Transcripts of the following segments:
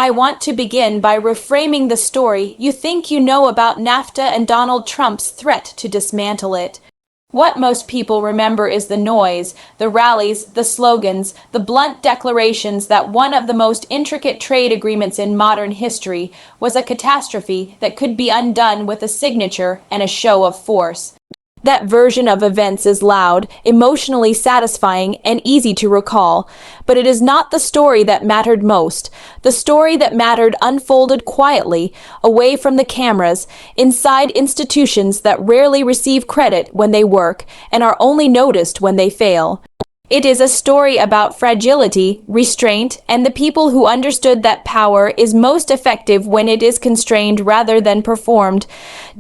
I want to begin by reframing the story you think you know about NAFTA and Donald Trump's threat to dismantle it. What most people remember is the noise, the rallies, the slogans, the blunt declarations that one of the most intricate trade agreements in modern history was a catastrophe that could be undone with a signature and a show of force. That version of events is loud, emotionally satisfying, and easy to recall, but it is not the story that mattered most. The story that mattered unfolded quietly, away from the cameras, inside institutions that rarely receive credit when they work and are only noticed when they fail. It is a story about fragility, restraint, and the people who understood that power is most effective when it is constrained rather than performed.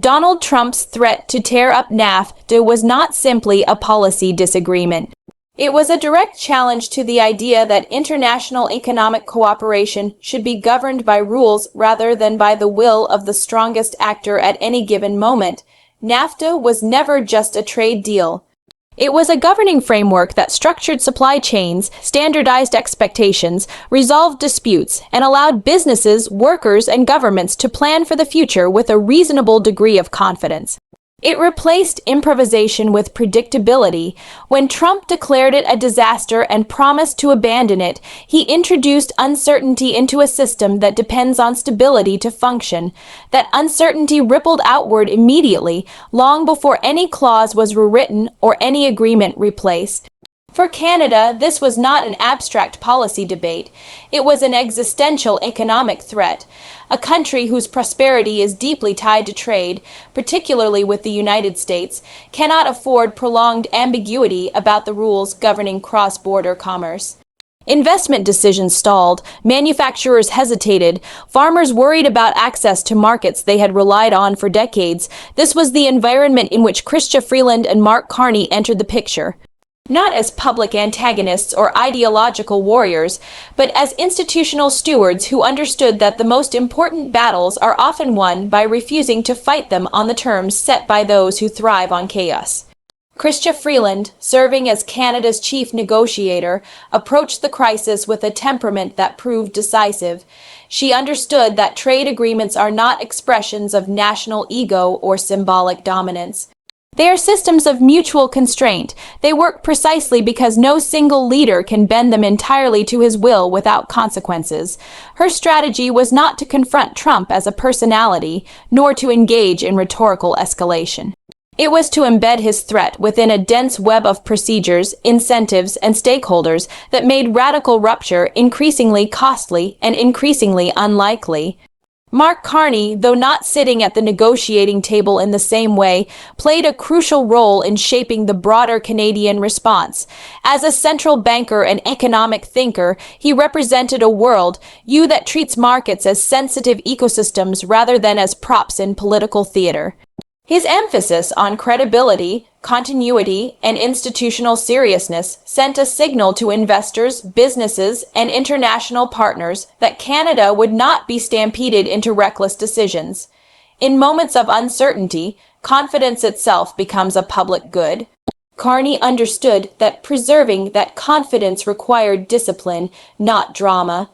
Donald Trump's threat to tear up NAFTA was not simply a policy disagreement. It was a direct challenge to the idea that international economic cooperation should be governed by rules rather than by the will of the strongest actor at any given moment. NAFTA was never just a trade deal. It was a governing framework that structured supply chains, standardized expectations, resolved disputes, and allowed businesses, workers, and governments to plan for the future with a reasonable degree of confidence. It replaced improvisation with predictability. When Trump declared it a disaster and promised to abandon it, he introduced uncertainty into a system that depends on stability to function. That uncertainty rippled outward immediately, long before any clause was rewritten or any agreement replaced. For Canada, this was not an abstract policy debate. It was an existential economic threat. A country whose prosperity is deeply tied to trade, particularly with the United States, cannot afford prolonged ambiguity about the rules governing cross-border commerce. Investment decisions stalled, manufacturers hesitated, farmers worried about access to markets they had relied on for decades. This was the environment in which Christia Freeland and Mark Carney entered the picture. Not as public antagonists or ideological warriors, but as institutional stewards who understood that the most important battles are often won by refusing to fight them on the terms set by those who thrive on chaos. Christia Freeland, serving as Canada's chief negotiator, approached the crisis with a temperament that proved decisive. She understood that trade agreements are not expressions of national ego or symbolic dominance. They are systems of mutual constraint. They work precisely because no single leader can bend them entirely to his will without consequences. Her strategy was not to confront Trump as a personality, nor to engage in rhetorical escalation. It was to embed his threat within a dense web of procedures, incentives, and stakeholders that made radical rupture increasingly costly and increasingly unlikely. Mark Carney, though not sitting at the negotiating table in the same way, played a crucial role in shaping the broader Canadian response. As a central banker and economic thinker, he represented a world that treats markets as sensitive ecosystems rather than as props in political theater. His emphasis on credibility, continuity, and institutional seriousness sent a signal to investors, businesses, and international partners that Canada would not be stampeded into reckless decisions. In moments of uncertainty, confidence itself becomes a public good. Carney understood that preserving that confidence required discipline, not drama.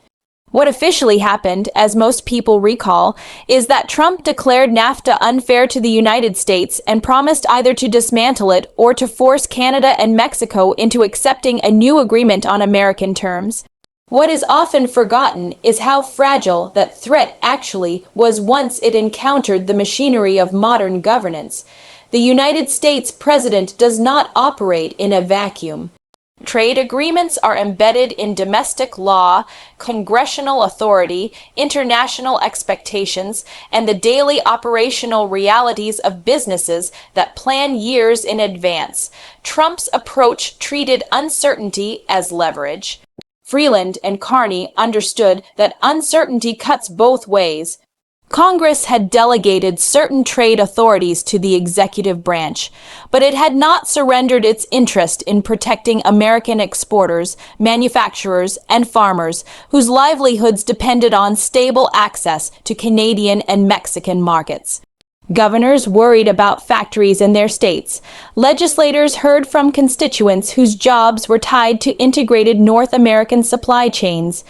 What officially happened, as most people recall, is that Trump declared NAFTA unfair to the United States and promised either to dismantle it or to force Canada and Mexico into accepting a new agreement on American terms. What is often forgotten is how fragile that threat actually was once it encountered the machinery of modern governance. The United States president does not operate in a vacuum. Trade agreements are embedded in domestic law, congressional authority, international expectations, and the daily operational realities of businesses that plan years in advance. Trump's approach treated uncertainty as leverage. Freeland and Carney understood that uncertainty cuts both ways. Congress had delegated certain trade authorities to the executive branch, but it had not surrendered its interest in protecting American exporters, manufacturers, and farmers whose livelihoods depended on stable access to Canadian and Mexican markets. Governors worried about factories in their states. Legislators heard from constituents whose jobs were tied to integrated North American supply chains.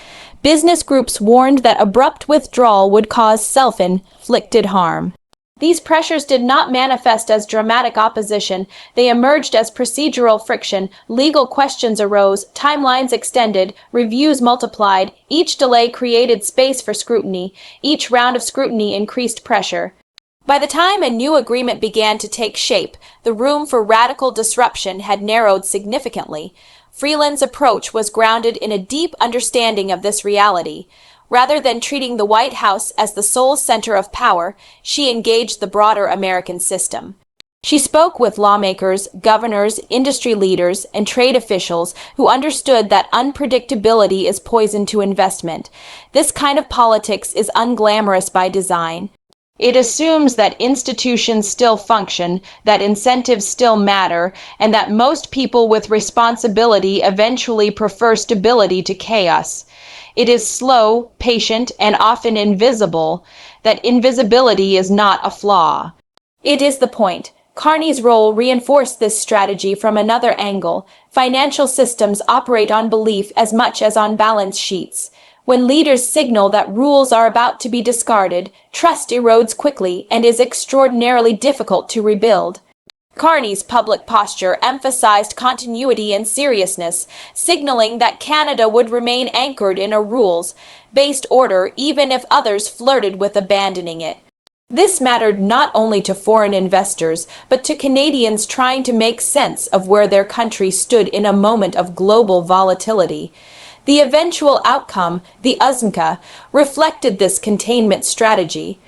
business groups warned that abrupt withdrawal would cause self-inflicted harm. These pressures did not manifest as dramatic opposition. They emerged as procedural friction. Legal questions arose, timelines extended, reviews multiplied. Each delay created space for scrutiny. Each round of scrutiny increased pressure. By the time a new agreement began to take shape, the room for radical disruption had narrowed significantly. Freeland's approach was grounded in a deep understanding of this reality. Rather than treating the White House as the sole center of power, she engaged the broader American system. She spoke with lawmakers, governors, industry leaders, and trade officials who understood that unpredictability is poison to investment. This kind of politics is unglamorous by design. It assumes that institutions still function, that incentives still matter, and that most people with responsibility eventually prefer stability to chaos. It is slow, patient, and often invisible. That invisibility is not a flaw. It is the point. Carney's role reinforced this strategy from another angle. Financial systems operate on belief as much as on balance sheets. When leaders signal that rules are about to be discarded, trust erodes quickly and is extraordinarily difficult to rebuild. Carney's public posture emphasized continuity and seriousness, signaling that Canada would remain anchored in a rules-based order even if others flirted with abandoning it. This mattered not only to foreign investors, but to Canadians trying to make sense of where their country stood in a moment of global volatility. The eventual outcome, the USMCA, reflected this containment strategy.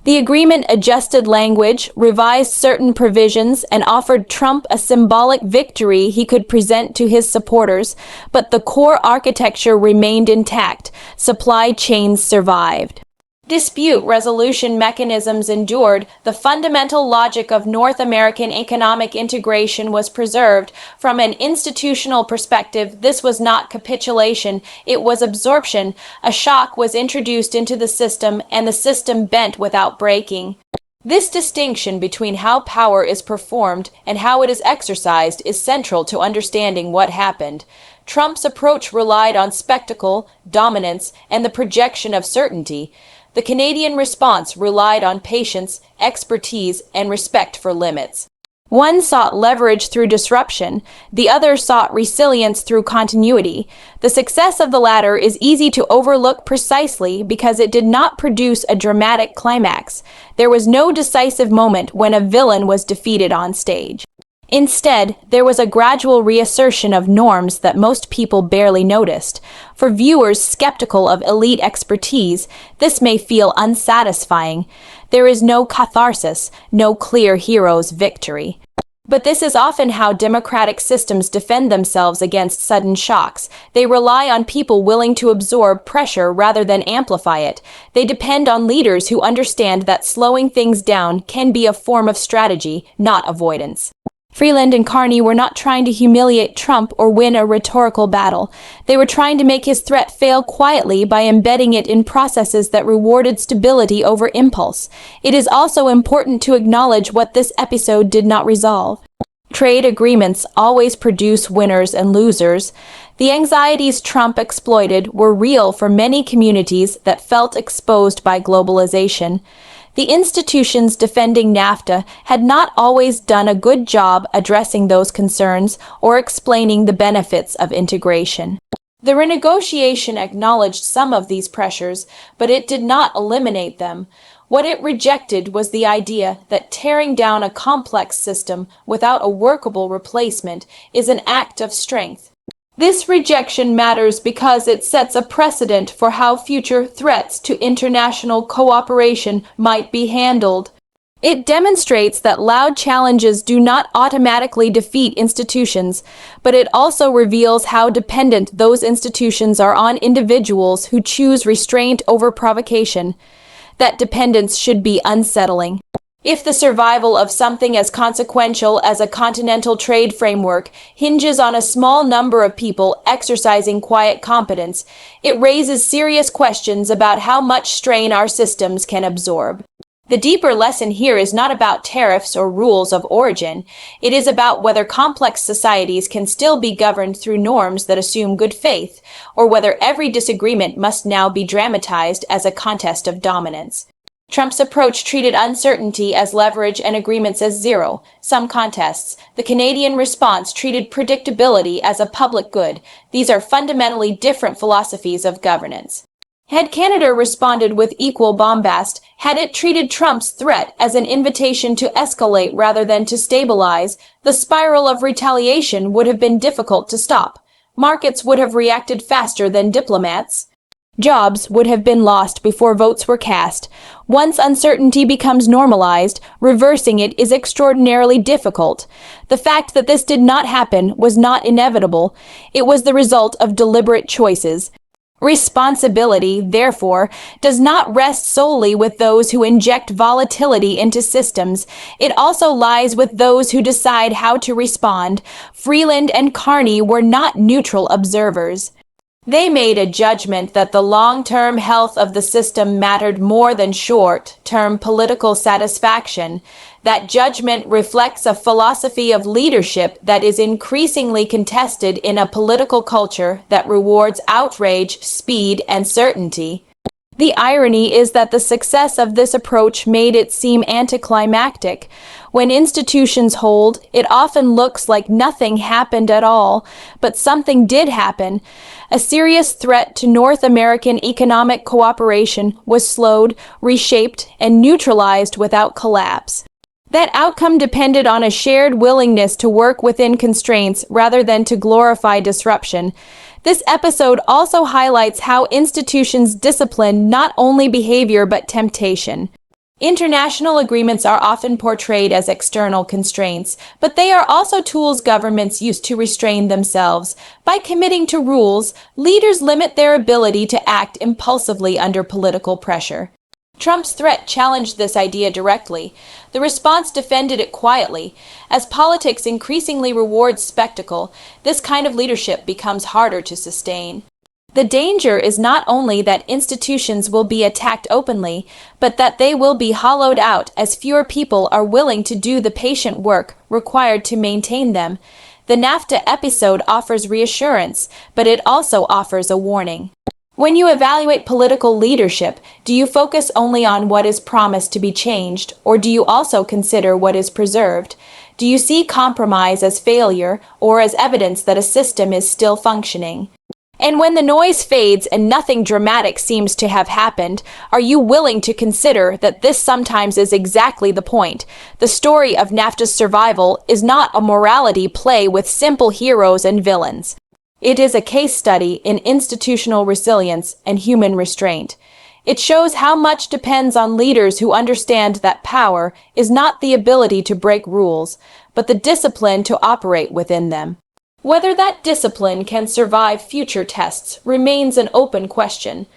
The agreement adjusted language, revised certain provisions, and offered Trump a symbolic victory he could present to his supporters, but the core architecture remained intact. Supply chains survived. Dispute resolution mechanisms endured. The fundamental logic of North American economic integration was preserved. From an institutional perspective, this was not capitulation, it was absorption. A shock was introduced into the system, and the system bent without breaking. This distinction between how power is performed and how it is exercised is central to understanding what happened. Trump's approach relied on spectacle, dominance, and the projection of certainty. The Canadian response relied on patience, expertise, and respect for limits. One sought leverage through disruption, the other sought resilience through continuity. The success of the latter is easy to overlook precisely because it did not produce a dramatic climax. There was no decisive moment when a villain was defeated on stage. Instead, there was a gradual reassertion of norms that most people barely noticed. For viewers skeptical of elite expertise, this may feel unsatisfying. There is no catharsis, no clear hero's victory. But this is often how democratic systems defend themselves against sudden shocks. They rely on people willing to absorb pressure rather than amplify it. They depend on leaders who understand that slowing things down can be a form of strategy, not avoidance. Freeland and Carney were not trying to humiliate Trump or win a rhetorical battle. They were trying to make his threat fail quietly by embedding it in processes that rewarded stability over impulse. It is also important to acknowledge what this episode did not resolve. Trade agreements always produce winners and losers. The anxieties Trump exploited were real for many communities that felt exposed by globalization. The institutions defending NAFTA had not always done a good job addressing those concerns or explaining the benefits of integration. The renegotiation acknowledged some of these pressures, but it did not eliminate them. What it rejected was the idea that tearing down a complex system without a workable replacement is an act of strength. This rejection matters because it sets a precedent for how future threats to international cooperation might be handled. It demonstrates that loud challenges do not automatically defeat institutions, but it also reveals how dependent those institutions are on individuals who choose restraint over provocation. That dependence should be unsettling. If the survival of something as consequential as a continental trade framework hinges on a small number of people exercising quiet competence, it raises serious questions about how much strain our systems can absorb. The deeper lesson here is not about tariffs or rules of origin. It is about whether complex societies can still be governed through norms that assume good faith, or whether every disagreement must now be dramatized as a contest of dominance. Trump's approach treated uncertainty as leverage and agreements as zero-sum contests. The Canadian response treated predictability as a public good. These are fundamentally different philosophies of governance. Had Canada responded with equal bombast, had it treated Trump's threat as an invitation to escalate rather than to stabilize, the spiral of retaliation would have been difficult to stop. Markets would have reacted faster than diplomats. Jobs would have been lost before votes were cast. Once uncertainty becomes normalized, reversing it is extraordinarily difficult. The fact that this did not happen was not inevitable. It was the result of deliberate choices. Responsibility, therefore, does not rest solely with those who inject volatility into systems. It also lies with those who decide how to respond. Freeland and Carney were not neutral observers. They made a judgment that the long-term health of the system mattered more than short-term political satisfaction. That judgment reflects a philosophy of leadership that is increasingly contested in a political culture that rewards outrage, speed, and certainty. The irony is that the success of this approach made it seem anticlimactic. When institutions hold, it often looks like nothing happened at all, but something did happen. A serious threat to North American economic cooperation was slowed, reshaped, and neutralized without collapse. That outcome depended on a shared willingness to work within constraints rather than to glorify disruption. This episode also highlights how institutions discipline not only behavior but temptation. International agreements are often portrayed as external constraints, but they are also tools governments use to restrain themselves. By committing to rules, leaders limit their ability to act impulsively under political pressure. Trump's threat challenged this idea directly. The response defended it quietly. As politics increasingly rewards spectacle, this kind of leadership becomes harder to sustain. The danger is not only that institutions will be attacked openly, but that they will be hollowed out as fewer people are willing to do the patient work required to maintain them. The NAFTA episode offers reassurance, but it also offers a warning. When you evaluate political leadership, do you focus only on what is promised to be changed, or do you also consider what is preserved? Do you see compromise as failure or as evidence that a system is still functioning? And when the noise fades and nothing dramatic seems to have happened, are you willing to consider that this sometimes is exactly the point? The story of NAFTA's survival is not a morality play with simple heroes and villains. It is a case study in institutional resilience and human restraint. It shows how much depends on leaders who understand that power is not the ability to break rules, but the discipline to operate within them. Whether that discipline can survive future tests remains an open question.